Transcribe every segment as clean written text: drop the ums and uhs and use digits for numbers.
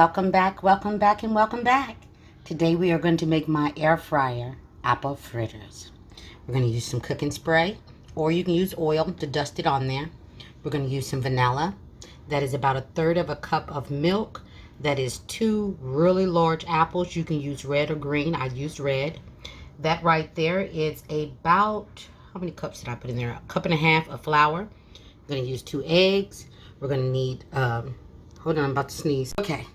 welcome back, and welcome back. Today we are going to make my air fryer apple fritters. We're going to use some cooking spray, or you can use oil to dust it on there. We're going to use some vanilla. That is about 1/3 of a cup of milk. That is 2 really large apples. You can use red or green. I used red. That right there is about, how many cups did I put in there? 1.5 cups of flour. We're going to use 2 eggs. We're going to need, hold on, I'm about to sneeze. Okay.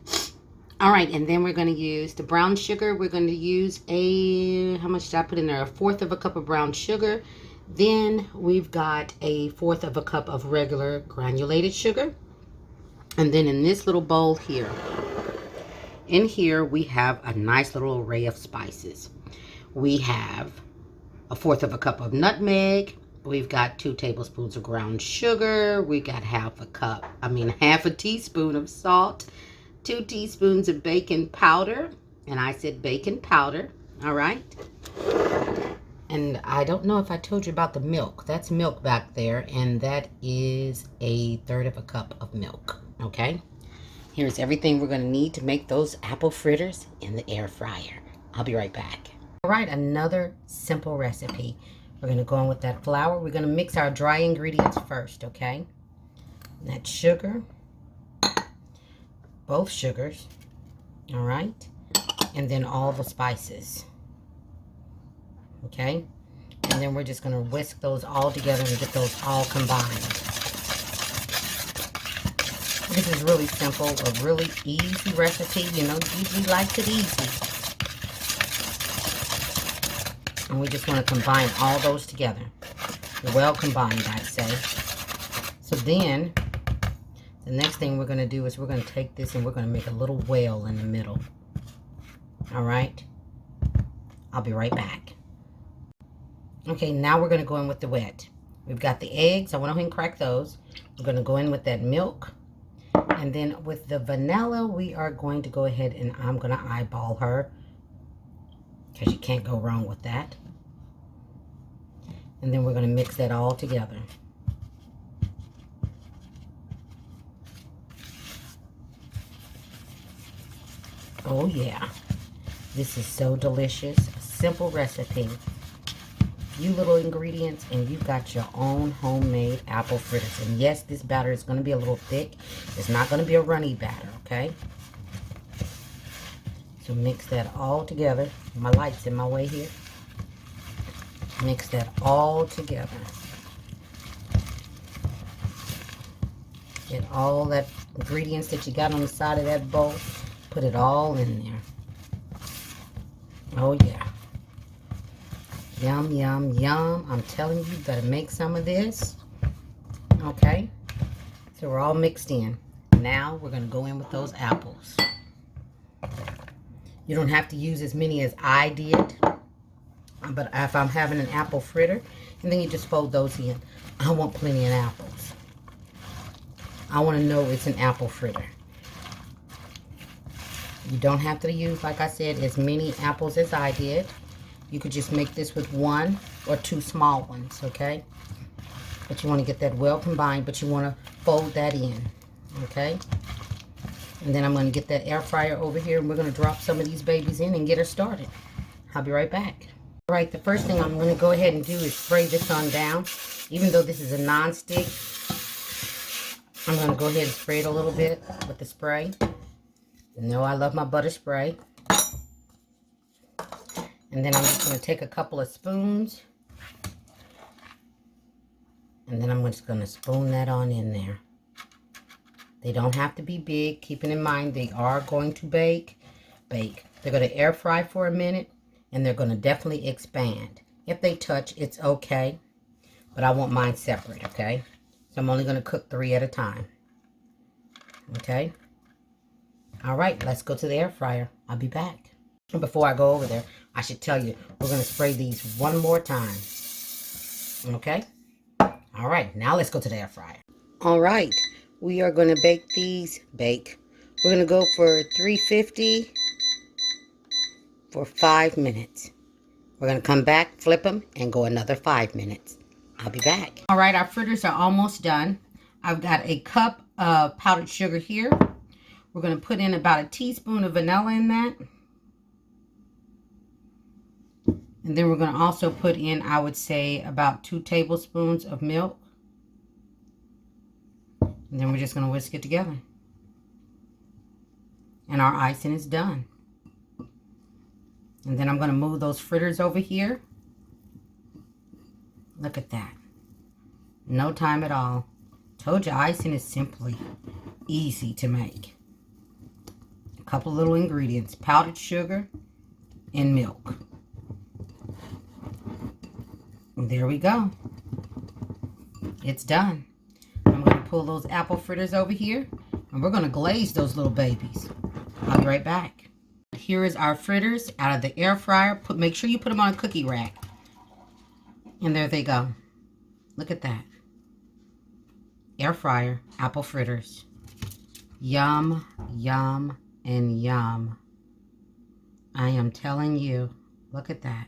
All right, and then we're going to use the brown sugar. We're going to use how much did I put in there? 1/4 of a cup of brown sugar. Then we've got 1/4 of a cup of regular granulated sugar. And then in this little bowl here, in here we have a nice little array of spices. We have 1/4 of a cup of nutmeg. We've got 2 tablespoons of ground sugar. We got half a teaspoon of salt, 2 teaspoons of baking powder. And I said baking powder. All right. And I don't know if I told you about the milk. That's milk back there. And that is 1/3 of a cup of milk. Okay. Here's everything we're going to need to make those apple fritters in the air fryer. I'll be right back. All right. Another simple recipe. We're going to go in with that flour. We're going to mix our dry ingredients first, okay? That sugar, both sugars, all right? And then all the spices, okay? And then we're just going to whisk those all together and get those all combined. This is really simple, a really easy recipe. You know, usually likes it easy. And we just want to combine all those together. Well combined, I'd say. So then, the next thing we're going to do is we're going to take this and we're going to make a little well in the middle. All right? I'll be right back. Okay, now we're going to go in with the wet. We've got the eggs. I went ahead and crack those. We're going to go in with that milk. And then with the vanilla, we are going to go ahead and I'm going to eyeball her, because you can't go wrong with that. And then we're going to mix that all together. Oh yeah, this is so delicious. A simple recipe. Few little ingredients and you've got your own homemade apple fritters. And yes, this batter is going to be a little thick. It's not going to be a runny batter, okay? So mix that all together. My light's in my way here. Mix that all together. Get all that ingredients that you got on the side of that bowl. Put it all in there. Oh yeah. Yum, yum, yum. I'm telling you, you better make some of this. Okay. So we're all mixed in. Now we're going to go in with those apples. You don't have to use as many as I did. But if I'm having an apple fritter, and then you just fold those in. I want plenty of apples. I want to know it's an apple fritter. You don't have to use, like I said, as many apples as I did. You could just make this with 1 or 2 small ones, okay? But you want to get that well combined, but you want to fold that in, okay? And then I'm going to get that air fryer over here, and we're going to drop some of these babies in and get her started. I'll be right back. All right, the first thing I'm going to go ahead and do is spray this on down. Even though this is a non-stick, I'm going to go ahead and spray it a little bit with the spray. You know I love my butter spray. And then I'm just going to take a couple of spoons. And then I'm just going to spoon that on in there. They don't have to be big. Keeping in mind they are going to bake. They're going to air fry for a minute. And they're going to definitely expand. If they touch, it's okay. But I want mine separate, okay? So I'm only going to cook 3 at a time. Okay? All right, let's go to the air fryer. I'll be back. And before I go over there, I should tell you, we're going to spray these one more time. Okay? All right, now let's go to the air fryer. All right, we are going to bake these. We're going to go for 350 for 5 minutes. We're going to come back, flip them, and go another 5 minutes. I'll be back. All right, our fritters are almost done. I've got a cup of powdered sugar here. We're going to put in about a teaspoon of vanilla in that. And then we're going to also put in, I would say, about 2 tablespoons of milk. And then we're just going to whisk it together. And our icing is done. And then I'm going to move those fritters over here. Look at that. No time at all. Told you icing is simply easy to make. A couple little ingredients. Powdered sugar and milk. And there we go. It's done. I'm going to pull those apple fritters over here. And we're going to glaze those little babies. I'll be right back. Here is our fritters out of the air fryer. Make sure you put them on a cookie rack. And there they go. Look at that. Air fryer apple fritters. Yum, yum, and yum. I am telling you. Look at that.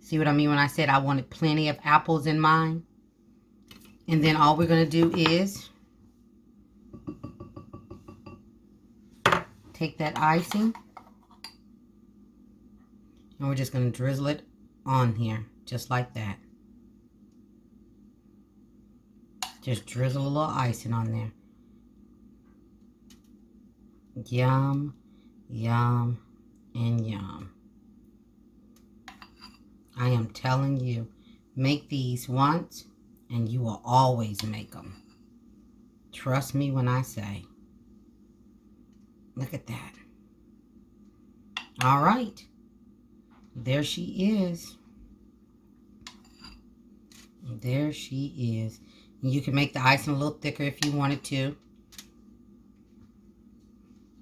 See what I mean when I said I wanted plenty of apples in mine? And then all we're going to do is take that icing. And we're just going to drizzle it on here. Just like that. Just drizzle a little icing on there. Yum, yum, and yum. I am telling you, make these once and you will always make them. Trust me when I say. Look at that. All right. There she is. There she is. You can make the icing a little thicker if you wanted to.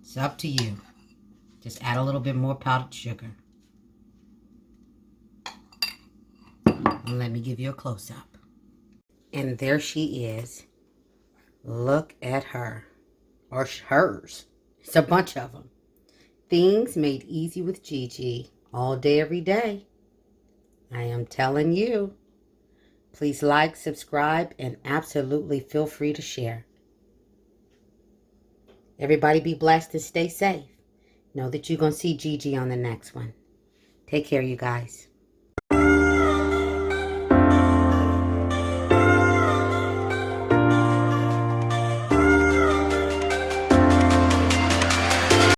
It's up to you. Just add a little bit more powdered sugar. And let me give you a close-up. And there she is. Look at her. Or hers. It's a bunch of them. Things made easy with Gigi. All day, every day. I am telling you. Please like, subscribe, and absolutely feel free to share. Everybody be blessed and stay safe. Know that you're going to see Gigi on the next one. Take care, you guys.